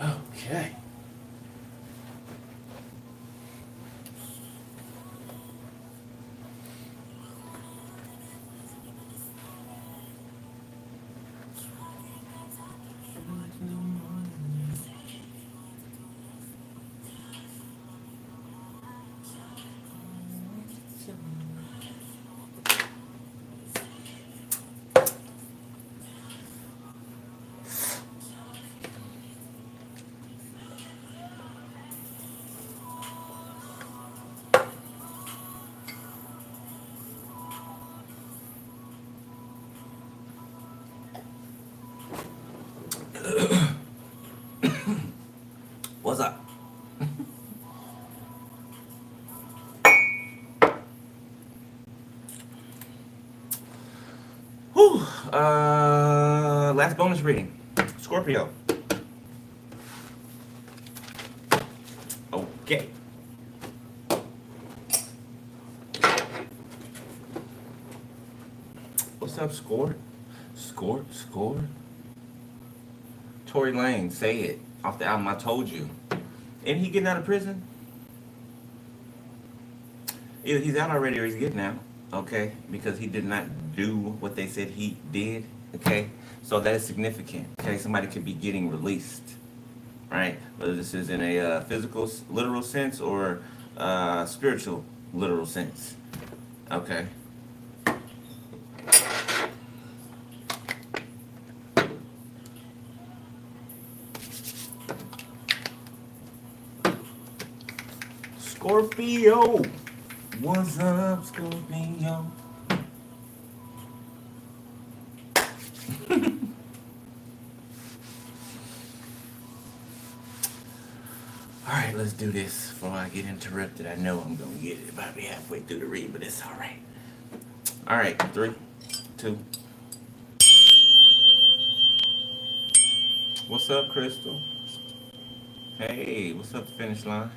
Okay. What's up? Whew. Last bonus reading. Scorpio. Okay. What's up, Score? Score. Tory Lane, say it. Off the album I Told You. Ain't he getting out of prison? Either he's out already or he's getting out. Okay? Because he did not do what they said he did. Okay? So that is significant. Okay? Somebody could be getting released. Right? Whether this is in a physical, literal sense or spiritual, literal sense. Okay? Scorpio. What's up, Scorpio? Alright, let's do this before I get interrupted. I know I'm going to get it about me halfway through the read, but it's alright. Alright, 3, 2. What's up, Crystal? Hey, what's up, the finish line?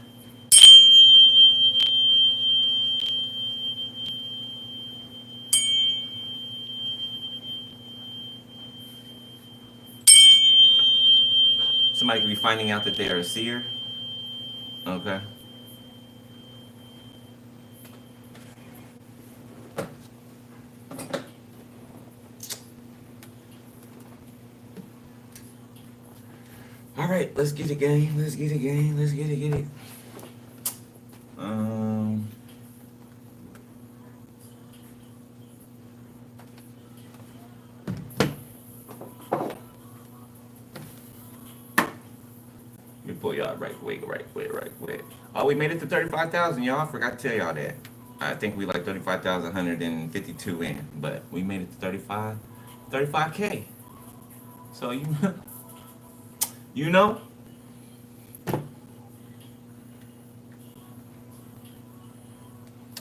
Somebody could be finding out that they are a seer. Okay. Alright, let's get it, gang. Let's get it, gang. Let's get it. Um... Let me pull y'all right quick. Oh, we made it to 35,000, y'all. I forgot to tell y'all that. I think we like 35,152 in, but we made it to 35K. So you know,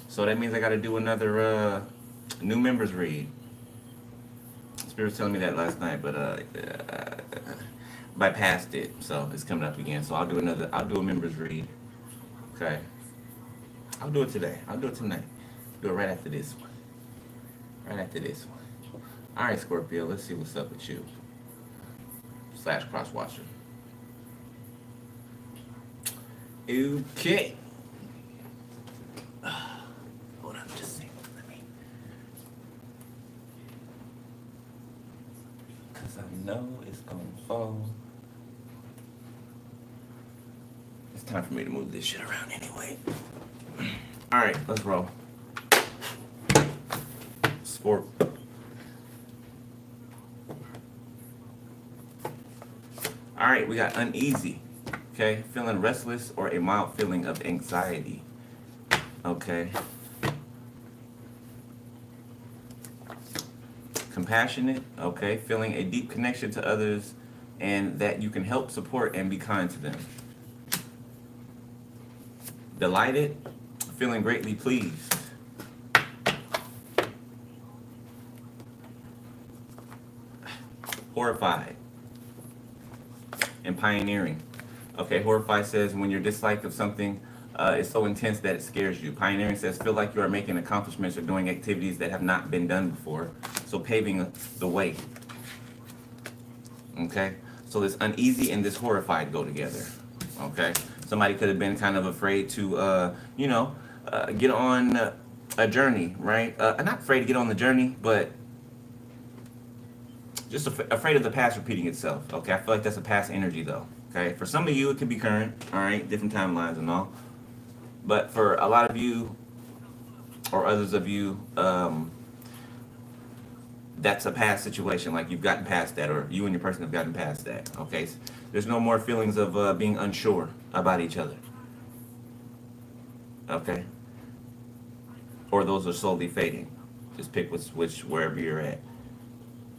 so that means I got to do another new members read. Spirit was telling me that last night, but bypassed it, so it's coming up again. So I'll do a members read. Okay. I'll do it today. I'll do it tonight. Do it right after this one. All right, Scorpio. Let's see what's up with you. / cross watcher. Okay. Hold up, just a second. Because I know it's going to fall. It's time for me to move this shit around anyway. All right, let's roll. Scorp. All right, we got uneasy. Okay, feeling restless or a mild feeling of anxiety. Okay. Compassionate. Okay, feeling a deep connection to others and that you can help, support, and be kind to them. Delighted. Feeling greatly pleased. Horrified. And pioneering. Okay, horrified says when your dislike of something is so intense that it scares you. Pioneering says feel like you are making accomplishments or doing activities that have not been done before. So paving the way. Okay, So this uneasy and this horrified go together. Okay, somebody could have been kind of afraid to, get on a journey, right? Not afraid to get on the journey, but just afraid of the past repeating itself. Okay, I feel like that's a past energy though. Okay, for some of you it could be current. All right, different timelines and all. But for a lot of you, or others of you, that's a past situation. Like you've gotten past that, or you and your person have gotten past that. Okay, so there's no more feelings of being unsure about each other. Okay, or those are slowly fading. Just pick which wherever you're at.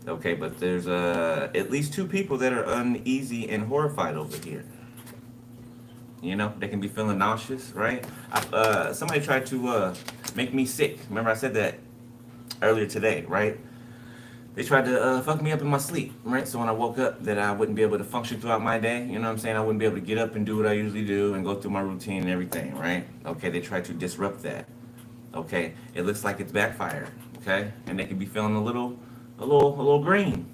Okay, but there's at least two people that are uneasy and horrified over here. You know, they can be feeling nauseous, right? Somebody tried to make me sick. Remember I said that earlier today, right? They tried to fuck me up in my sleep, right? So when I woke up, that I wouldn't be able to function throughout my day. You know what I'm saying? I wouldn't be able to get up and do what I usually do and go through my routine and everything, right? Okay, they tried to disrupt that. Okay, it looks like it's backfired. Okay, and they could be feeling a little green.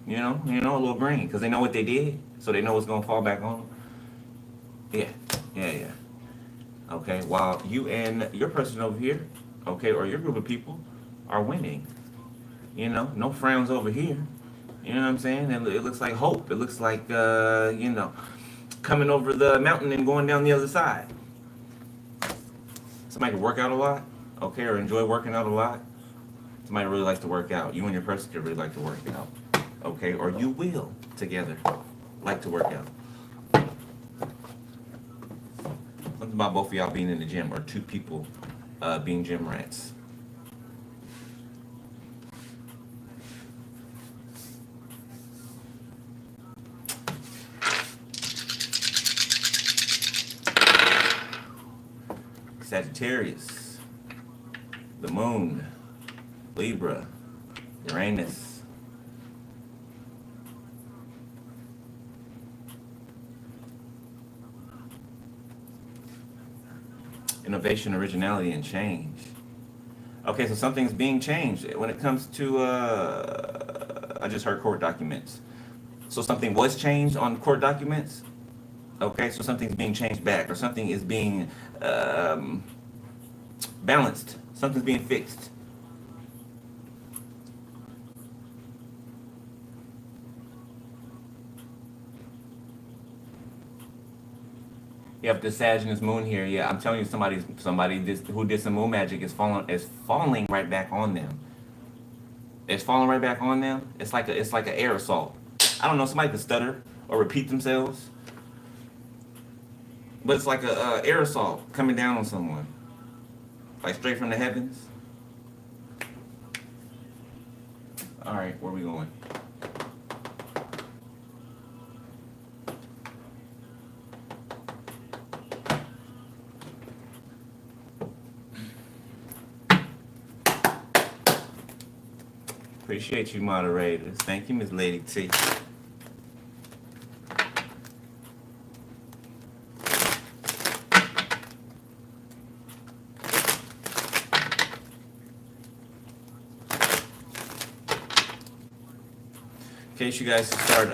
You know, a little green because they know what they did, so they know what's gonna fall back on them. Yeah. Okay, while you and your person over here, okay, or your group of people are winning. You know, no frowns over here. You know what I'm saying? It looks like hope. It looks like, coming over the mountain and going down the other side. Somebody could work out a lot, okay, or enjoy working out a lot. Somebody really likes to work out. You and your person could really like to work out, okay, or you will together like to work out. Something about both of y'all being in the gym, or two people being gym rats. Sagittarius, the moon, Libra, Uranus. Innovation, originality, and change. Okay, so something's being changed when it comes to, I just heard court documents. So something was changed on court documents. Okay, so something's being changed back, or something is being balanced. Something's being fixed. You have the Sag and this moon here. Yeah, I'm telling you, somebody who did some moon magic is falling right back on them. It's falling right back on them. It's like an air assault. I don't know. Somebody could stutter or repeat themselves, but it's like a air assault coming down on someone, like straight from the heavens. All right, where are we going? Appreciate you, moderators. Thank you, Miss Lady T. In case you guys start,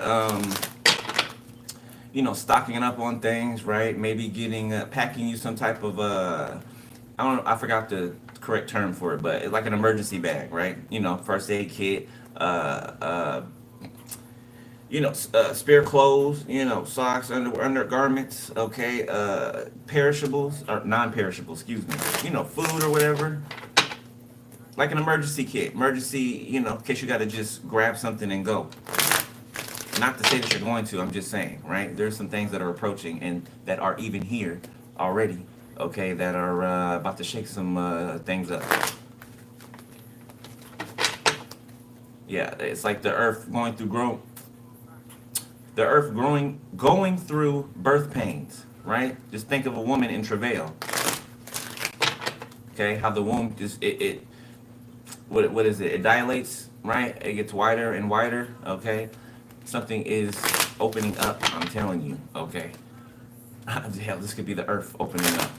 stocking up on things, right? Maybe getting, packing you some type of, I forgot the correct term for it, but it's like an emergency bag, right? First aid kit, spare clothes, socks, undergarments, okay, perishables, or non-perishables, excuse me, food or whatever. Like an emergency kit, in case you got to just grab something and go. Not to say that you're going to, I'm just saying, right? There's some things that are approaching and that are even here already, okay, that are about to shake some things up. Yeah, it's like the earth going through birth pains, right? Just think of a woman in travail. Okay, how the womb just, what is it? It dilates, right? It gets wider and wider, okay? Something is opening up, I'm telling you, okay? Hell, this could be the earth opening up.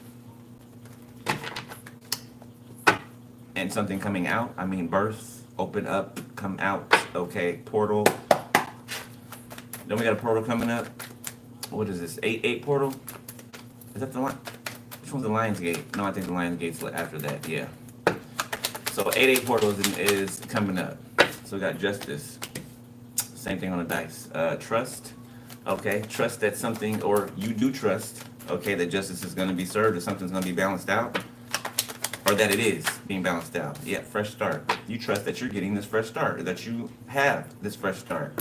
And something coming out, birth, open up, come out, okay? Portal. Then we got a portal coming up. What is this? 8-8 portal? Is that the line? Which one's the Lion's Gate? No, I think the Lion's Gate's after that. Yeah. So 8-8 portal is coming up. So we got justice. Same thing on the dice. Trust. Okay. Trust that something, or you do trust, okay, that justice is going to be served, or something's going to be balanced out, or that it is being balanced out. Yeah, fresh start. You trust that you're getting this fresh start, or that you have this fresh start.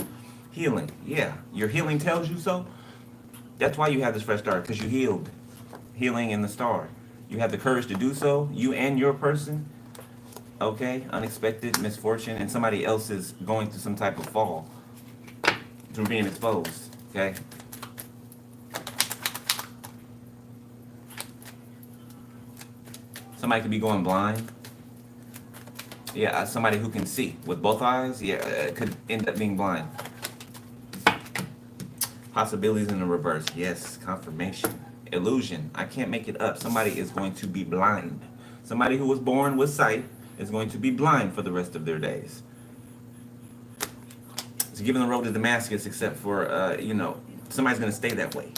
Healing. Yeah. Your healing tells you so. That's why you have this fresh start, because you healed. Healing in the star. You have the courage to do so, you and your person. Okay, unexpected misfortune, and somebody else is going through some type of fall through being exposed. Okay. Somebody could be going blind. Yeah, somebody who can see with both eyes. Yeah, could end up being blind. Possibilities in the reverse. Yes, confirmation. Illusion. I can't make it up. Somebody is going to be blind. Somebody who was born with sight is going to be blind for the rest of their days. It's given the road to Damascus, except for, somebody's going to stay that way.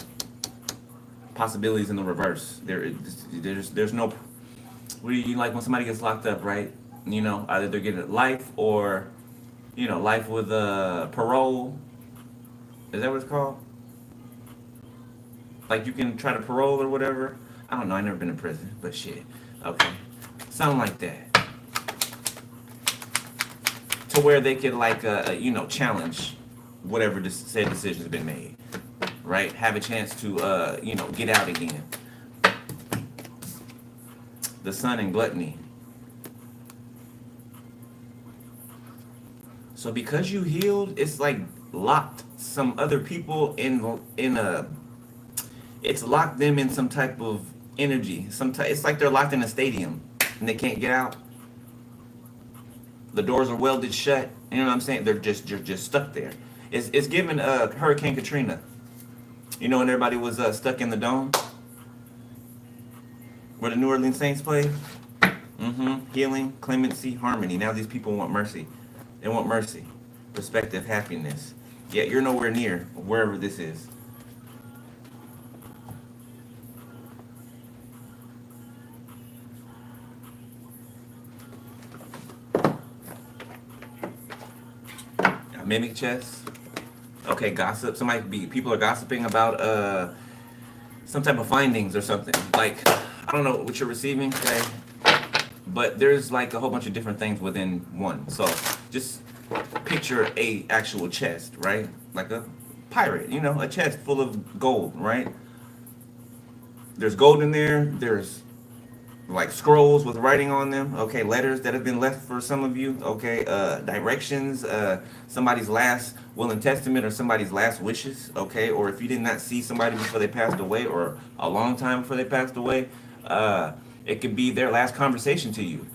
Possibilities in the reverse. There's no... What do you like when somebody gets locked up, right? Either they're getting life or, life with parole. Is that what it's called? Like you can try to parole or whatever. I don't know. I've never been in prison, but shit. Okay. Something like that. To where they could challenge whatever said decision's been made. Right? Have a chance to, get out again. The sun and gluttony. So because you healed, it's like locked some other people it's locked them in some type of energy. It's like they're locked in a stadium and they can't get out. The doors are welded shut. You know what I'm saying? They're just stuck there. It's given Hurricane Katrina. When everybody was stuck in the dome where the New Orleans Saints played. Healing, clemency, harmony. Now these people want mercy. They want mercy, perspective, happiness. Yet you're nowhere near wherever this is. Mimic chess. Okay, gossip. People are gossiping about some type of findings or something. Like, I don't know what you're receiving, okay? But there's like a whole bunch of different things within one. So just picture a actual chest, right? Like a pirate, a chest full of gold, right? There's gold in there. There's like scrolls with writing on them, okay, letters that have been left for some of you, okay, directions, somebody's last will and testament, or somebody's last wishes, okay, or if you did not see somebody before they passed away, or a long time before they passed away, it could be their last conversation to you.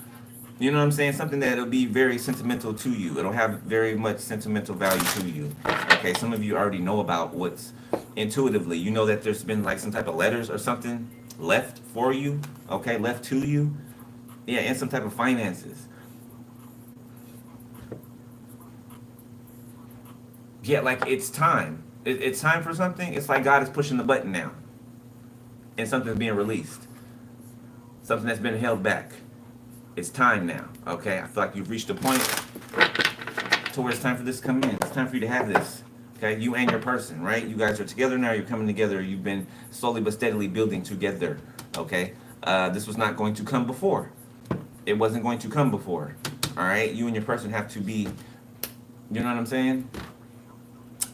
You know what I'm saying? Something that'll be very sentimental to you. It'll have very much sentimental value to you. Okay, some of you already know about what's intuitively. You know that there's been like some type of letters or something left for you, okay, left to you. Yeah, and some type of finances. Yeah, like it's time. It's time for something. It's like God is pushing the button now. And something's being released. Something that's been held back. It's time now, okay? I feel like you've reached a point to where it's time for this to come in. It's time for you to have this, okay? You and your person, right? You guys are together now. You're coming together. You've been slowly but steadily building together, okay? This was not going to come before. It wasn't going to come before, all right? You and your person have to be, you know what I'm saying?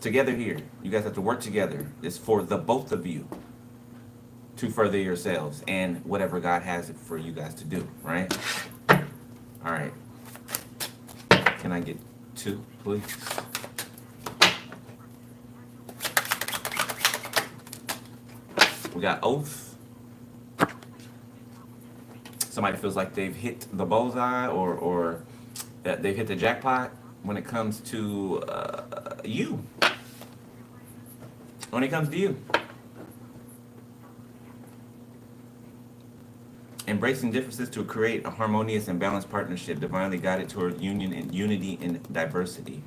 Together here. You guys have to work together. It's for the both of you to further yourselves and whatever God has for you guys to do, right? All right. Can I get 2, please? We got oath. Somebody feels like they've hit the bullseye or that they've hit the jackpot when it comes to you. When it comes to you. Embracing differences to create a harmonious and balanced partnership, divinely guided toward union and unity and diversity.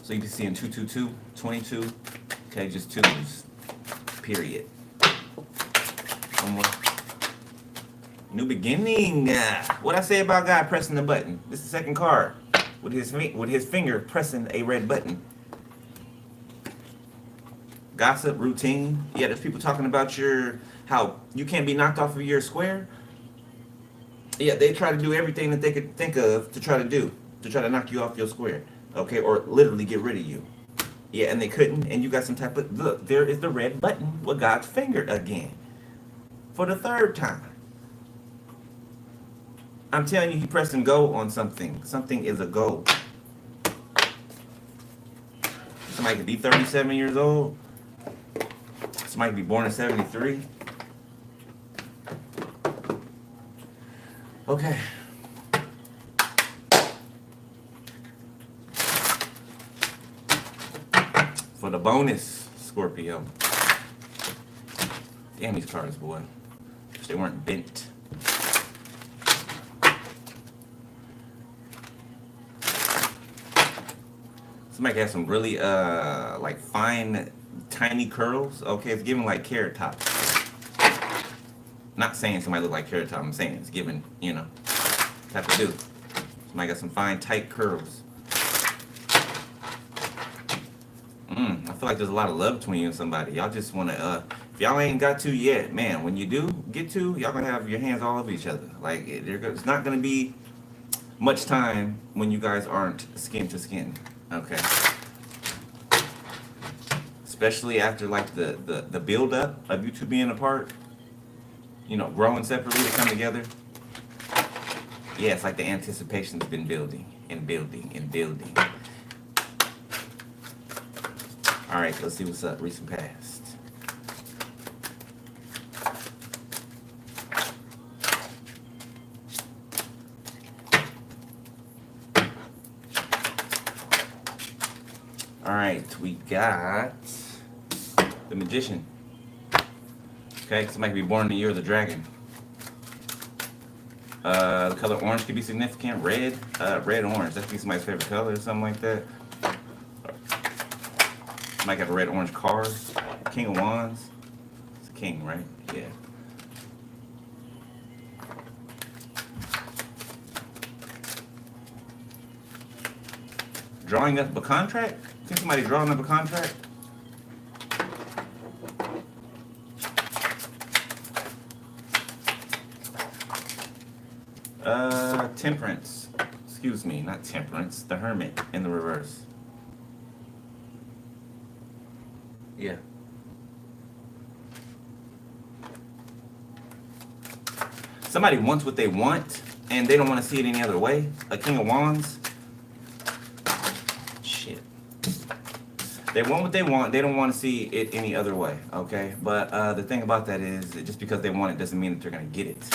So you can see in 222, 22. Okay, just twos. Period. One more. New beginning. What I say about God pressing the button? This is the second card with his finger pressing a red button. Gossip, routine. Yeah, there's people talking about how you can't be knocked off of your square. Yeah, they try to do everything that they could think of to try to knock you off your square. Okay, or literally get rid of you. Yeah, and they couldn't, and you got some type of, look, there is the red button with God's finger again. For the third time. I'm telling you, he pressing go on something. Something is a go. Somebody could be 37 years old. Somebody could be born in 73. Okay. For the bonus, Scorpio. Damn these cards, boy. Wish they weren't bent. Somebody has some really like fine, tiny curls. Okay, it's giving like carrot tops. Not saying somebody look like carrot top. I'm saying it's giving, you know, type of dude. Somebody got some fine, tight curls. I feel like there's a lot of love between you and somebody. Y'all just want to, if y'all ain't got to yet, man, when you do get to, y'all gonna have your hands all over each other. Like, it's not gonna be much time when you guys aren't skin to skin. Okay. Especially after like the build up of you two being apart. You know, growing separately to come together. Yeah, it's like the anticipation's been building and building and building. All right, let's see what's up. Recent past. All right, we got the Magician. Okay, somebody could be born in the year of the dragon. The color orange could be significant. Red, orange. That could be somebody's favorite color or something like that. Might have a red orange card. King of Wands. It's a king, right? Yeah. Drawing up a contract? Think somebody drawing up a contract? Temperance. Excuse me, not temperance. The Hermit in the reverse. Yeah. Somebody wants what they want, and they don't want to see it any other way. A King of Wands. Shit. They want what they want. They don't want to see it any other way, okay? But the thing about that is, just because they want it doesn't mean that they're going to get it.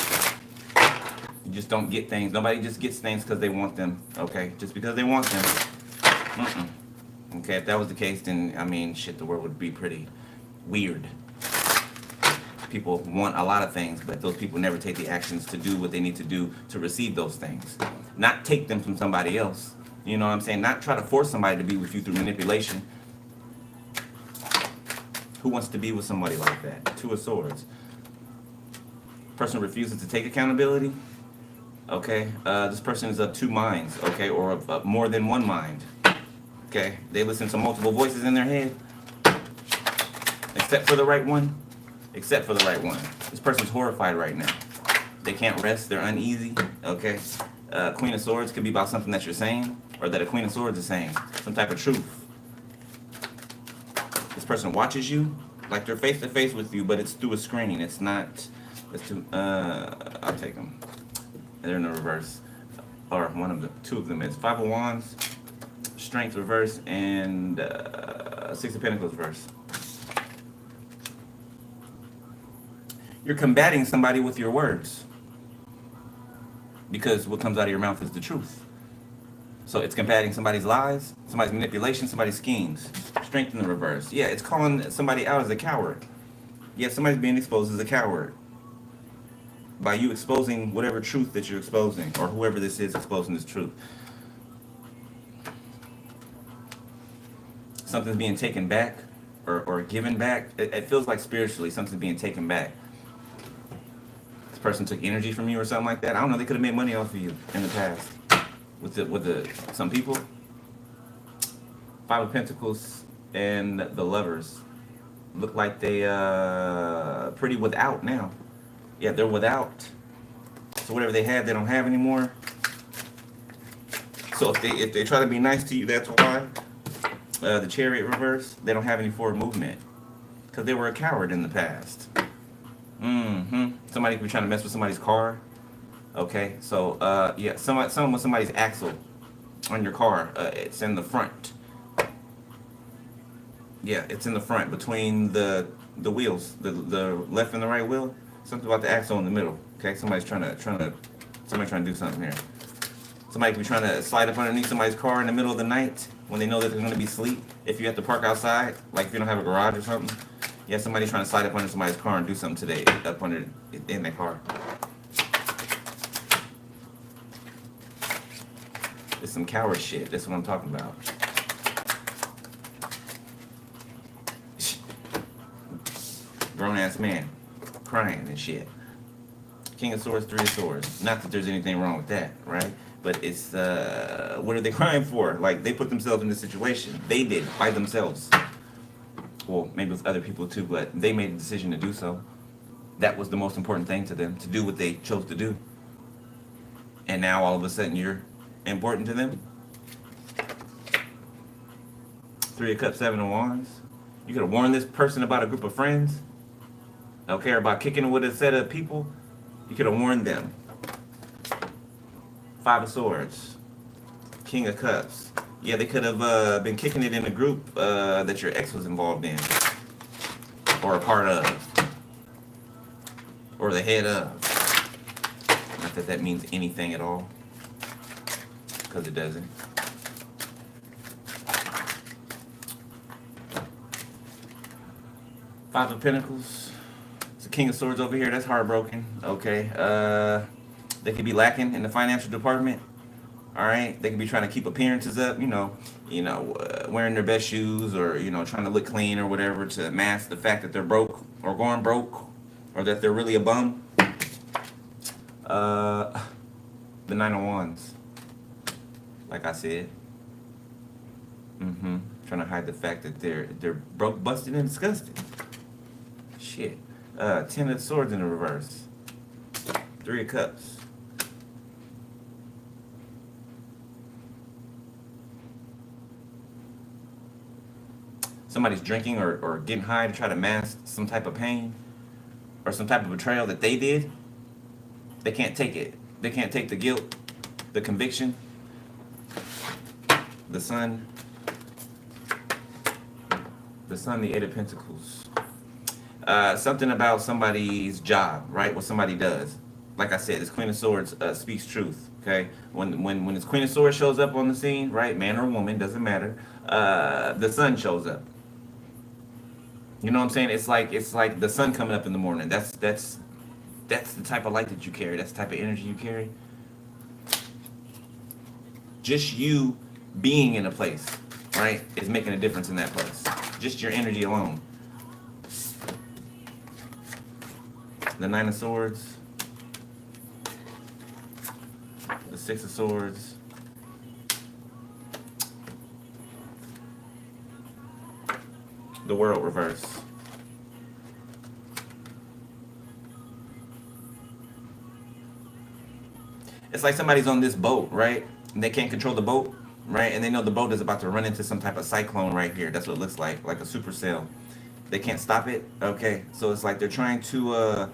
You just don't get things. Nobody just gets things because they want them, okay? Just because they want them. Okay, if that was the case, then, I mean, shit, the world would be pretty weird. People want a lot of things, but those people never take the actions to do what they need to do to receive those things. Not take them from somebody else. You know what I'm saying? Not try to force somebody to be with you through manipulation. Who wants to be with somebody like that? Two of Swords. Person refuses to take accountability. Okay, this person is of two minds, okay, or of more than one mind. Okay, they listen to multiple voices in their head, except for the right one. Except for the right one. This person's horrified right now. They can't rest. They're uneasy. Okay, Queen of Swords could be about something that you're saying, or that a Queen of Swords is saying, some type of truth. This person watches you, like they're face to face with you, but it's through a screen. It's not. It's too. I'll take them. They're in the reverse, or two of them is Five of Wands, Strength reverse, and Six of Pentacles reverse. You're combating somebody with your words, because what comes out of your mouth is the truth. So it's combating somebody's lies, somebody's manipulation, somebody's schemes. Strength in the reverse. Yeah, it's calling somebody out as a coward. Yeah, somebody's being exposed as a coward by you exposing whatever truth that you're exposing, or whoever this is exposing this truth. something's being taken back or given back. It feels like spiritually something's being taken back. This person took energy from you or something like that. I don't know. They could have made money off of you in the past with some people. Five of Pentacles and the Lovers look like they pretty without now. Yeah, they're without. So whatever they had, they don't have anymore. So if they try to be nice to you, that's why. The Chariot reverse, they don't have any forward movement because they were a coward in the past. Somebody could be trying to mess with somebody's car. Okay, so yeah, someone with somebody's axle on your car. It's in the front. Yeah, it's in the front between the wheels, the left and the right wheel. Something about the axle in the middle. Okay, somebody's trying to do something here. Somebody could be trying to slide up underneath somebody's car in the middle of the night when they know that they're going to be asleep. If you have to park outside, like if you don't have a garage or something, yeah, somebody trying to slide up under somebody's car and do something today up under in their car. It's some coward shit. That's what I'm talking about. Grown ass man crying and shit. King of Swords, Three of Swords. Not that there's anything wrong with that, right? But it's, what are they crying for? Like, they put themselves in this situation. They did, by themselves. Well, maybe with other people too, but they made a decision to do so. That was the most important thing to them, to do what they chose to do. And now all of a sudden you're important to them? Three of Cups, Seven of Wands. You could have warned this person about a group of friends. Okay, or about kicking with a set of people. You could have warned them. Five of Swords. King of Cups. Yeah, they could have been kicking it in a group that your ex was involved in. Or a part of. Or the head of. Not that that means anything at all. Because it doesn't. Five of Pentacles. It's the King of Swords over here. That's heartbroken. Okay. They could be lacking in the financial department. All right. They could be trying to keep appearances up. Wearing their best shoes or trying to look clean or whatever to mask the fact that they're broke or going broke or that they're really a bum. The Nine of Wands. Like I said. Trying to hide the fact that they're broke, busted, and disgusted. Shit. Ten of Swords in the reverse. Three of Cups. Somebody's drinking or getting high to try to mask some type of pain or some type of betrayal that they did. They can't take it. They can't take the guilt, the conviction, the Sun, the Eight of Pentacles. Something about somebody's job, right? What somebody does. Like I said, this Queen of Swords speaks truth. Okay, when this Queen of Swords shows up on the scene, right, man or woman, doesn't matter. The sun shows up. You know what I'm saying? It's like the sun coming up in the morning. That's the type of light that you carry. That's the type of energy you carry. Just you being in a place, right, is making a difference in that place. Just your energy alone. The Nine of Swords. The Six of Swords. The World reverse. It's like somebody's on this boat, right? And they can't control the boat, right? And they know the boat is about to run into some type of cyclone right here. That's what it looks like a supercell. They can't stop it. Okay, so it's like they're trying to.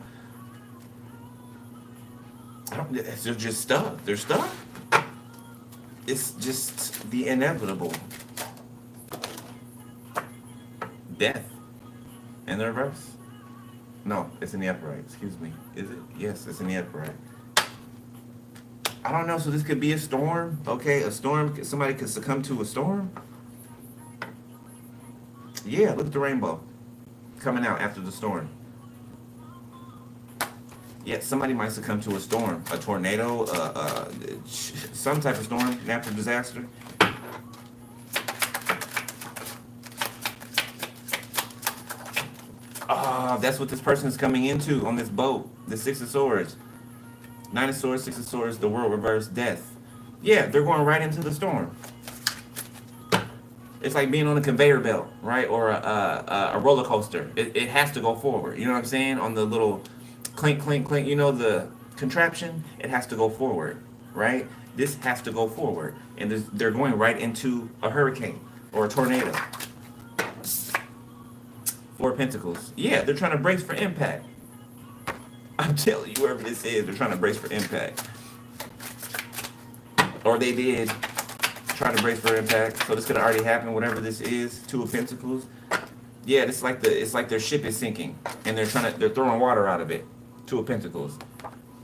They're just stuck. They're stuck. It's just the inevitable. Death. In the reverse? No, it's in the upright. Excuse me. Is it? Yes, it's in the upright. I don't know. So this could be a storm. Okay, a storm. Somebody could succumb to a storm. Yeah, look at the rainbow coming out after the storm. Yeah, somebody might succumb to a storm, a tornado, some type of storm, natural disaster. That's what this person is coming into on this boat. The Six of Swords. Nine of Swords, Six of Swords, the world reversed, death. Yeah, they're going right into the storm. It's like being on a conveyor belt, right? Or a roller coaster. It has to go forward. You know what I'm saying? On the little clink, clink, clink, you know, the contraption, it has to go forward, right? This has to go forward. And they're going right into a hurricane or a tornado. Four of Pentacles. Yeah, they're trying to brace for impact. I'm telling you, whoever this is, they're trying to brace for impact. Or they did try to brace for impact. So this could have already happened, whatever this is. Two of Pentacles. Yeah, it's like their ship is sinking and they're throwing water out of it. Two of Pentacles.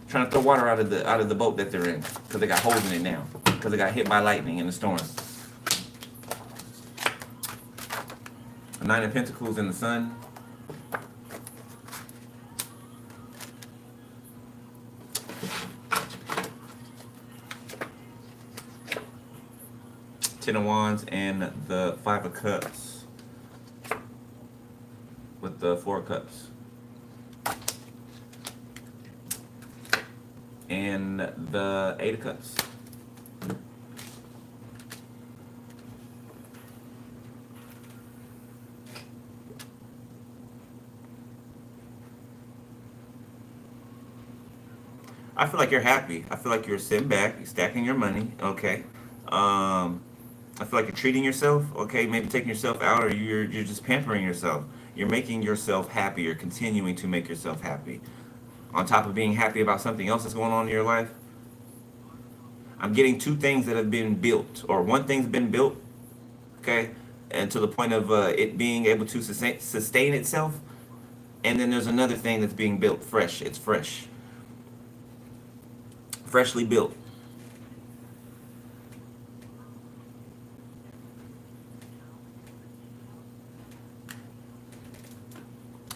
Trying to throw water out of the boat that they're in. Because they got holes in it now. Because they got hit by lightning in the storm. Nine of Pentacles in the Sun. Ten of Wands and the Five of Cups. With the Four of Cups. And the Eight of Cups. I feel like you're happy. I feel like you're sitting back, you're stacking your money, okay? I feel like you're treating yourself, okay? Maybe taking yourself out, or you're just pampering yourself. You're making yourself happy. You're continuing to make yourself happy. On top of being happy about something else that's going on in your life, I'm getting two things that have been built, or one thing's been built, okay? And to the point of it being able to sustain itself. And then there's another thing that's being built fresh. It's fresh. Freshly built.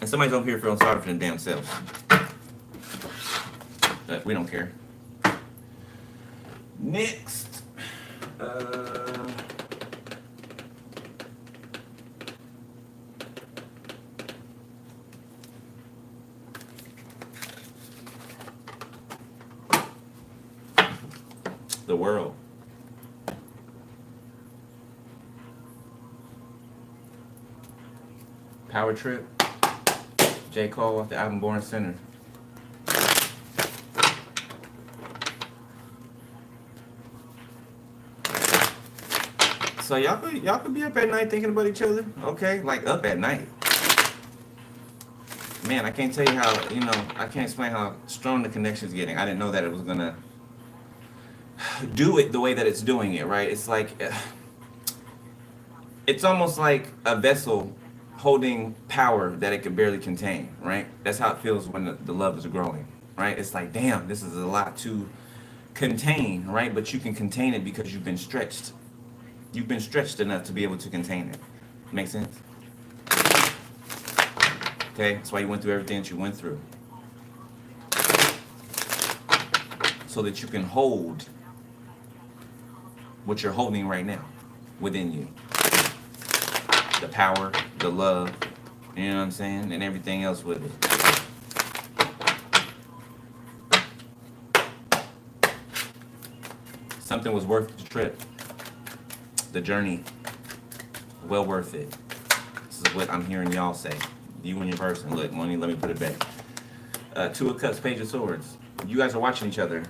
And somebody's over here feeling sorry for them damn selves. But we don't care. Next. The World. Power Trip. J. Cole off the album Born Sinner. So y'all could be up at night thinking about each other, okay? Like up at night. Man, I can't tell you how, I can't explain how strong the connection's getting. I didn't know that it was gonna do it the way that it's doing it, right? It's like, it's almost like a vessel holding power that it could barely contain, right? That's how it feels when the love is growing, right? It's like, damn, this is a lot to contain, right? But you can contain it because you've been stretched. You've been stretched enough to be able to contain it. Make sense? Okay, that's why you went through everything that you went through. So that you can hold what you're holding right now within you. The power, the love, you know what I'm saying? And everything else with it. Something was worth the trip. The journey. Well worth it. This is what I'm hearing y'all say. You and your person. Look, money, let me put it back. Two of Cups, Page of Swords. You guys are watching each other.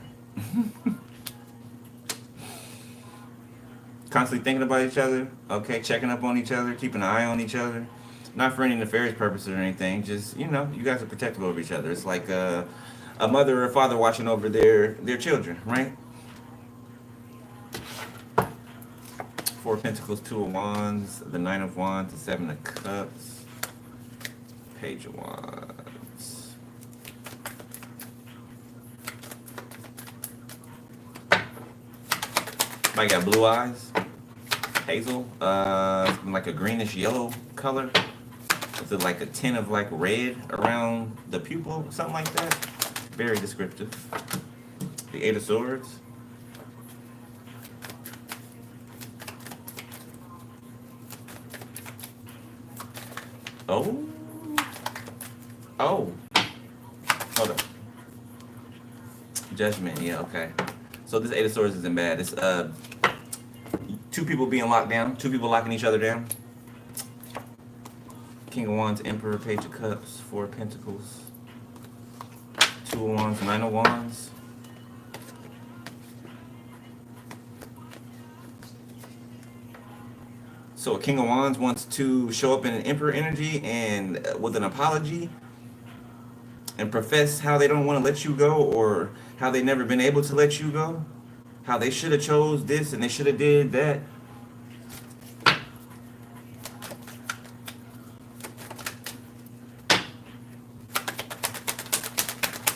Constantly thinking about each other, okay, checking up on each other, keeping an eye on each other. Not for any nefarious purposes or anything, just, you guys are protective over each other. It's like a mother or a father watching over their children, right? Four of Pentacles, Two of Wands, the Nine of Wands, the Seven of Cups, Page of Wands. I got blue eyes. Hazel, like a greenish yellow color with like a tint of like red around the pupil, something like that. Very descriptive. The Eight of Swords. Oh, Oh, hold up. Judgment. Yeah. Okay. So this Eight of Swords isn't bad. It's two people being locked down. Two people locking each other down. King of Wands, Emperor, Page of Cups, Four of Pentacles, Two of Wands, Nine of Wands. So a King of Wands wants to show up in an Emperor energy and with an apology and profess how they don't want to let you go, or how they never been able to let you go, how they should have chose this and they should have did that.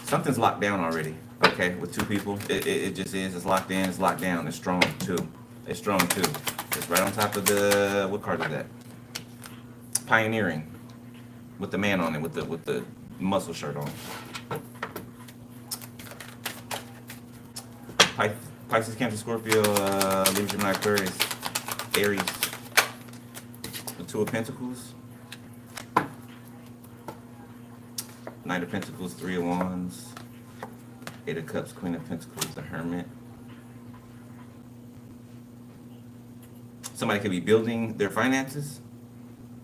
Something's locked down already, okay, with two people. It just is. It's locked in. It's locked down. It's strong, too. It's strong, too. It's right on top of the... What card is that? Pioneering. With the man on it, with the muscle shirt on. Pisces, Cancer, Scorpio, Libra, Gemini, Aquarius, Aries. The Two of Pentacles. Knight of Pentacles, Three of Wands, Eight of Cups, Queen of Pentacles, the Hermit. Somebody could be building their finances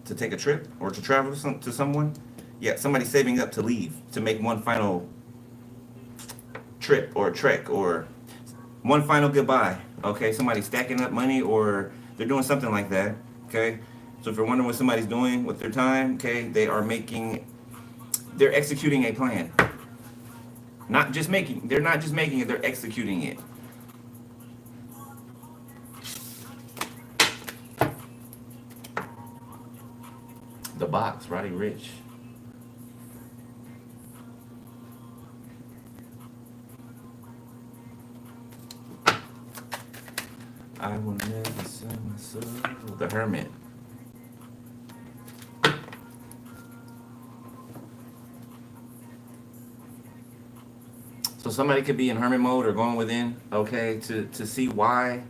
to take a trip or to travel to someone. Yeah, somebody saving up to leave, to make one final trip or trek or one final goodbye. Okay, somebody's stacking up money or they're doing something like that. Okay, so if you're wondering what somebody's doing with their time, okay, they're executing a plan. They're not just making it, they're executing it. The Box, Roddy Ricch. I will never sell my soul. The Hermit. So somebody could be in hermit mode or going within, okay, to see why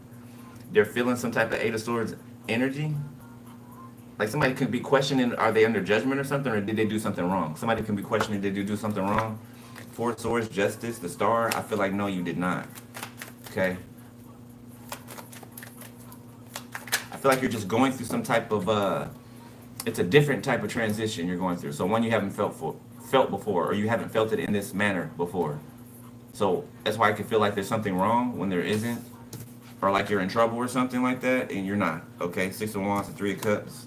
they're feeling some type of Eight of Swords energy. Like somebody could be questioning, are they under judgment or something, or did they do something wrong? Somebody can be questioning, did you do something wrong? Four of Swords, Justice, the Star. I feel like, no, you did not. Okay. I feel like you're just going through some type of, it's a different type of transition you're going through. So one you haven't felt before, or you haven't felt it in this manner before. So that's why I can feel like there's something wrong when there isn't, or like you're in trouble or something like that, and you're not. Okay, Six of Wands and Three of Cups.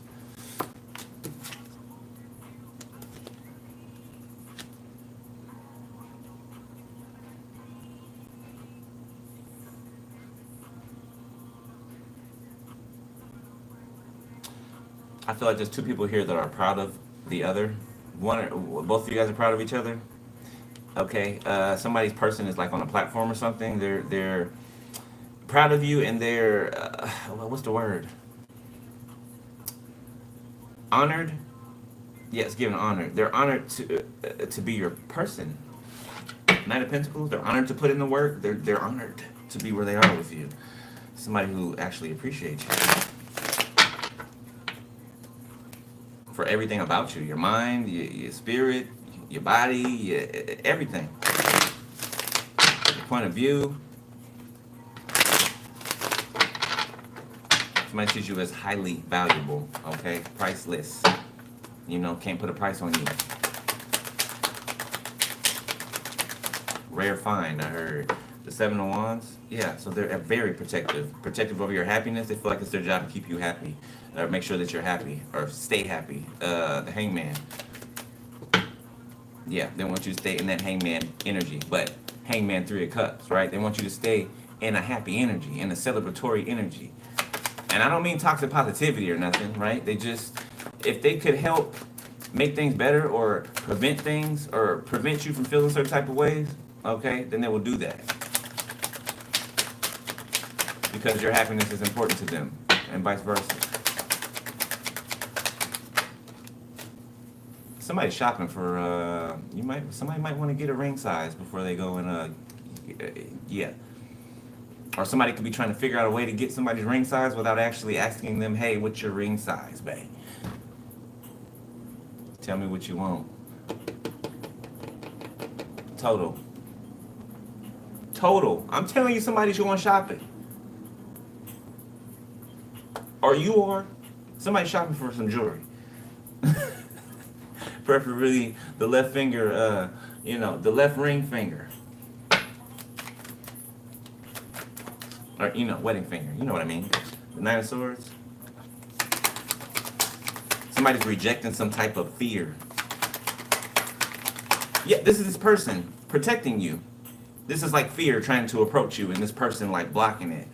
I feel like there's two people here that are proud of the other. Both of you guys are proud of each other. Okay, somebody's person is like on a platform or something. They're proud of you, and they're what's the word? Honored. Yes, given honor. They're honored to be your person. Knight of Pentacles. They're honored to put in the work. They're honored to be where they are with you. Somebody who actually appreciates you for everything about you. Your mind, your spirit, your body, everything. Your point of view. Somebody sees you as highly valuable, okay? Priceless. You know, can't put a price on you. Rare find, I heard. The Seven of Wands. Yeah, so they're very protective. Protective over your happiness. They feel like it's their job to keep you happy. Or make sure that you're happy. Or stay happy. The Hangman. Yeah, they want you to stay in that Hangman energy. But Hangman, Three of Cups, right? They want you to stay in a happy energy, in a celebratory energy. And I don't mean toxic positivity or nothing, right? They just, if they could help make things better or prevent things or prevent you from feeling certain type of ways, okay, then they will do that. Because your happiness is important to them, and vice versa. Somebody's shopping for, somebody might want to get a ring size before they go and, yeah. Or somebody could be trying to figure out a way to get somebody's ring size without actually asking them, hey, what's your ring size, babe? Tell me what you want. Total. Total. I'm telling you, somebody's going shopping. Or you are. Somebody shopping for some jewelry. Preferably the left finger, the left ring finger. Or, wedding finger. You know what I mean. The Nine of Swords. Somebody's rejecting some type of fear. Yeah, this is this person protecting you. This is like fear trying to approach you, and this person like blocking it.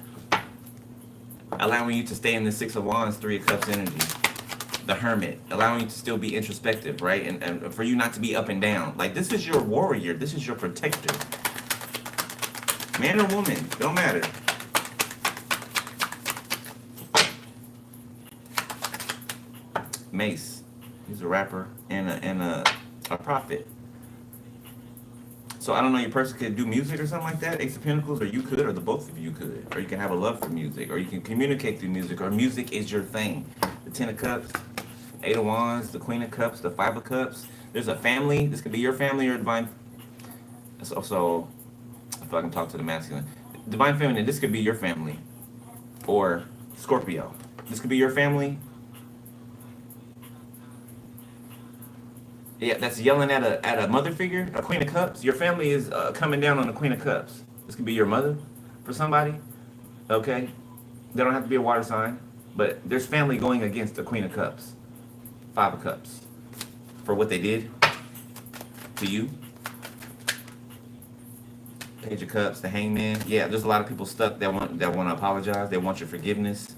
Allowing you to stay in the Six of Wands, Three of Cups energy. The Hermit. Allowing you to still be introspective, right? And for you not to be up and down. Like, this is your warrior. This is your protector. Man or woman, it don't matter. Mace. He's a rapper and a prophet. So I don't know, your person could do music or something like that, Ace of Pentacles, or you could, or the both of you could. Or you can have a love for music, or you can communicate through music, or music is your thing. The Ten of Cups, Eight of Wands, the Queen of Cups, the Five of Cups. There's a family. This could be your family or divine. So if I can talk to the masculine. Divine feminine, this could be your family. Or Scorpio. This could be your family. Yeah, that's yelling at a mother figure, a Queen of Cups. Your family is coming down on the Queen of Cups. This could be your mother for somebody, okay? They don't have to be a water sign, but there's family going against the Queen of Cups, Five of Cups, for what they did to you. Page of Cups, the Hangman. Yeah, there's a lot of people stuck that want to apologize. They want your forgiveness.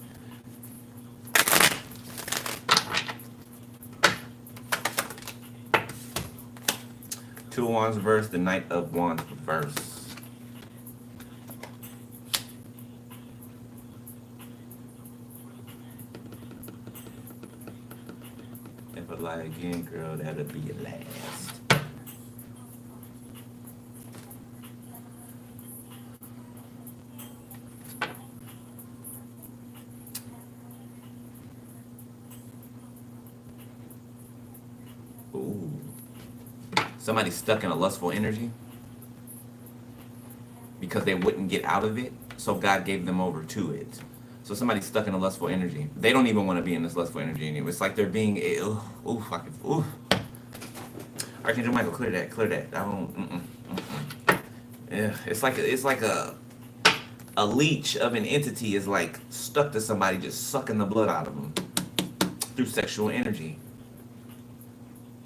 Two of Wands reverse, the Knight of Wands reverse. If I lie again, girl, that'll be your last. Ooh. Somebody's stuck in a lustful energy because they wouldn't get out of it, so God gave them over to it. So somebody's stuck in a lustful energy. They don't even want to be in this lustful energy anymore. It's like they're being Archangel Michael, clear that. I don't. Yeah, it's like a leech of an entity is like stuck to somebody, just sucking the blood out of them through sexual energy.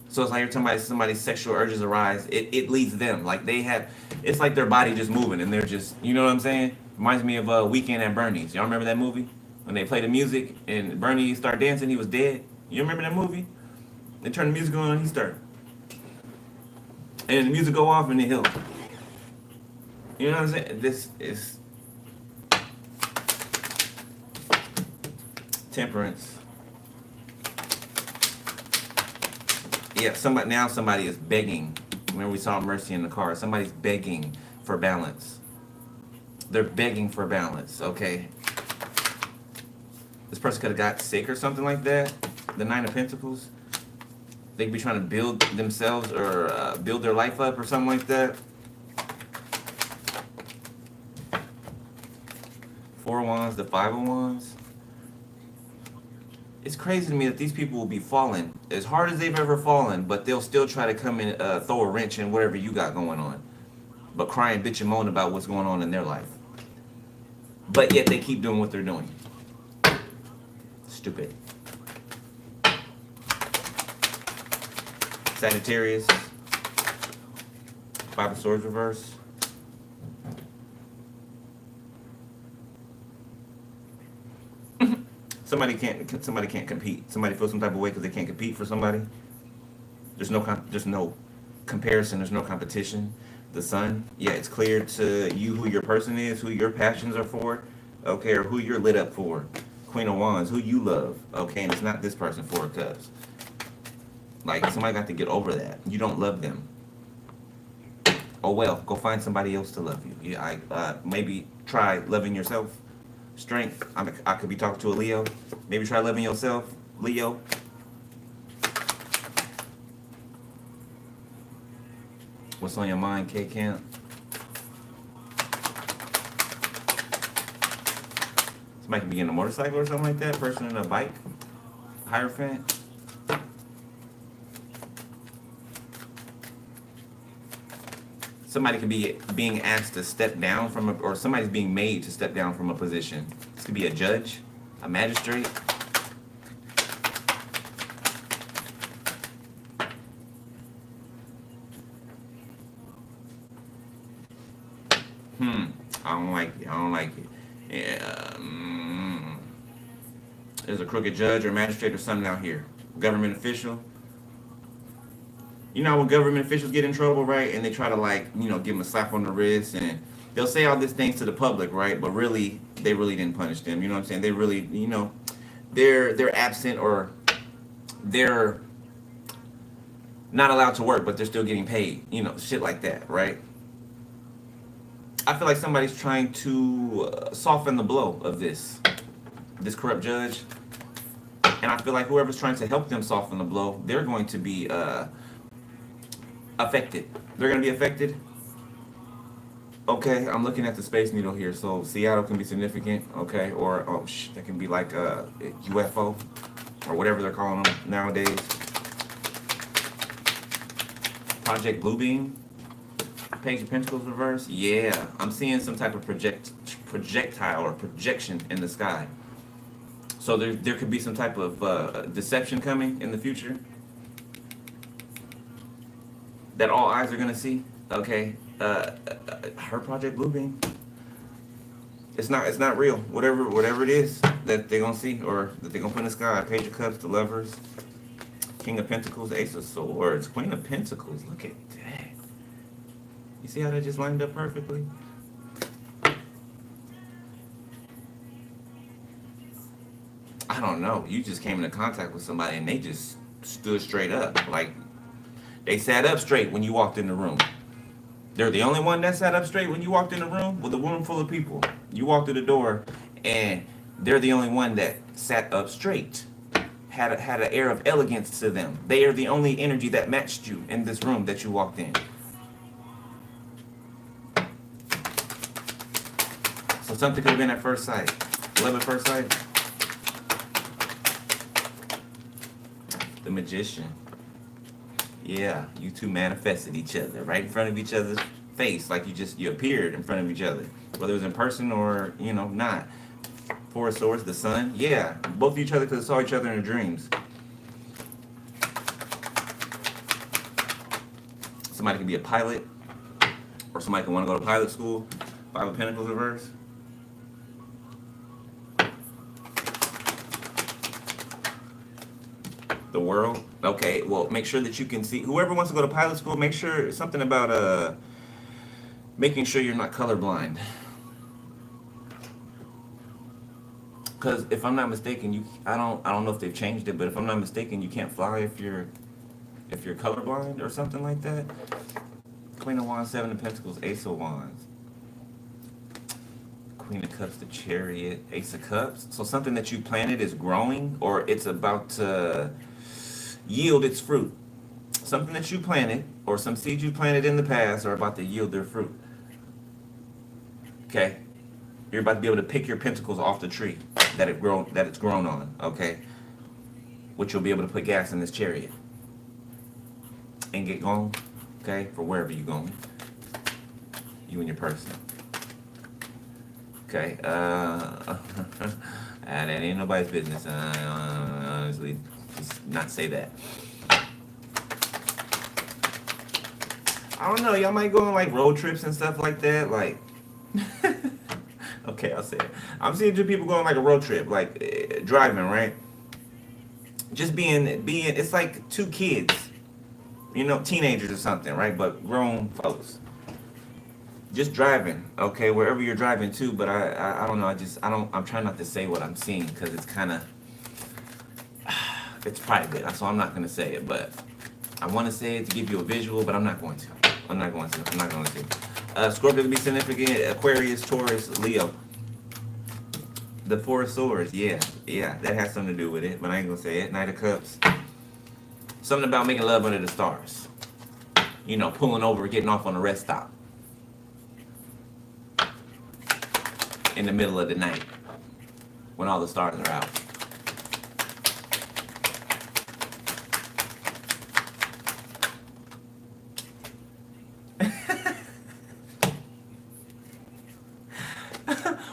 So it's like every time somebody's sexual urges arise, it leads them. Like it's like their body just moving and they're just, you know what I'm saying? Reminds me of Weekend at Bernie's. Y'all remember that movie? When they play the music and Bernie started dancing, he was dead. You remember that movie? They turn the music on, he started. And the music go off and then he'll. You know what I'm saying? This is Temperance. Yeah, somebody is begging. Remember we saw Mercy in the car. Somebody's begging for balance. They're begging for balance, okay? This person could have got sick or something like that. The Nine of Pentacles. They could be trying to build themselves or build their life up or something like that. Four of Wands, the Five of Wands. It's crazy to me that these people will be falling as hard as they've ever fallen, but they'll still try to come in, throw a wrench in whatever you got going on. But cry and bitch and moan about what's going on in their life. But yet they keep doing what they're doing. Stupid. Sagittarius. Five of Swords reverse. Somebody can't compete. Somebody feels some type of way because they can't compete for somebody. There's no comparison. There's no competition. The Sun, yeah, it's clear to you who your person is, who your passions are for, okay, or who you're lit up for. Queen of Wands, who you love, okay, and it's not this person, Four of Cups. Like, somebody got to get over that. You don't love them. Oh well, go find somebody else to love you. Yeah, maybe try loving yourself. Strength. I could be talking to a Leo. Maybe try loving yourself, Leo. What's on your mind, K Camp? Somebody could be in a motorcycle or something like that. Person in a bike. Hierophant. Somebody could be being asked to step down from or somebody's being made to step down from a position. This could be a judge, a magistrate. I don't like it. I don't like it. Yeah. There's a crooked judge or magistrate or something out here. Government official. You know when government officials get in trouble, right? And they try to give them a slap on the wrist and they'll say all these things to the public, right? But really, they really didn't punish them. You know what I'm saying? They really, they're absent or they're not allowed to work, but they're still getting paid. Shit like that, right? I feel like somebody's trying to soften the blow of this corrupt judge. And I feel like whoever's trying to help them soften the blow, they're going to be affected. They're going to be affected. Okay, I'm looking at the Space Needle here. So Seattle can be significant, okay? Or, that can be like a UFO or whatever they're calling them nowadays. Project Bluebeam. Page of Pentacles reverse. Yeah, I'm seeing some type of projectile or projection in the sky. So there could be some type of deception coming in the future that all eyes are gonna see. Okay, her Project Bluebeam. It's not real. Whatever it is that they're gonna see or that they're gonna put in the sky. Page of Cups, the Lovers, King of Pentacles, Ace of Swords, Queen of Pentacles. Look at that. You see how that just lined up perfectly? I don't know. You just came into contact with somebody and they just stood straight up. Like, they sat up straight when you walked in the room. They're the only one that sat up straight when you walked in the room with a room full of people. You walked through the door and they're the only one that sat up straight. Had an air of elegance to them. They are the only energy that matched you in this room that you walked in. So something could have been at first sight. Love at first sight. The Magician. Yeah, you two manifested each other right in front of each other's face, like you appeared in front of each other, whether it was in person or not. Four of Swords, the Sun. Yeah, both of each other could have saw each other in their dreams. Somebody could be a pilot, or somebody could want to go to pilot school. Five of Pentacles reverse. The World. Okay, well, make sure that you can see. Whoever wants to go to pilot school, make sure something about making sure you're not colorblind. Because if I'm not mistaken, I don't know if they've changed it, but if I'm not mistaken, you can't fly if you're colorblind or something like that. Queen of Wands, Seven of Pentacles, Ace of Wands. Queen of Cups, the Chariot, Ace of Cups. So something that you planted is growing, or it's about to yield its fruit. Something that you planted, or some seeds you planted in the past, are about to yield their fruit. Okay, you're about to be able to pick your pentacles off the tree that it's grown on. Okay, which you'll be able to put gas in this chariot and get going. Okay, for wherever you're going, you and your person. Okay, that ain't nobody's business. Honestly, just not say that. I don't know. Y'all might go on like road trips and stuff like that. Like, okay, I'll say it. I'm seeing two people going like a road trip, like driving, right? Just being. It's like two kids, teenagers or something, right? But grown folks. Just driving, okay, wherever you're driving to, but I don't know, I'm trying not to say what I'm seeing because it's kind of, it's private, so I'm not going to say it, but I want to say it to give you a visual, but I'm not going to. Scorpio to be significant, Aquarius, Taurus, Leo. The Four of Swords, yeah, that has something to do with it, but I ain't going to say it. Knight of Cups. Something about making love under the stars. pulling over, getting off on a rest stop in the middle of the night when all the stars are out.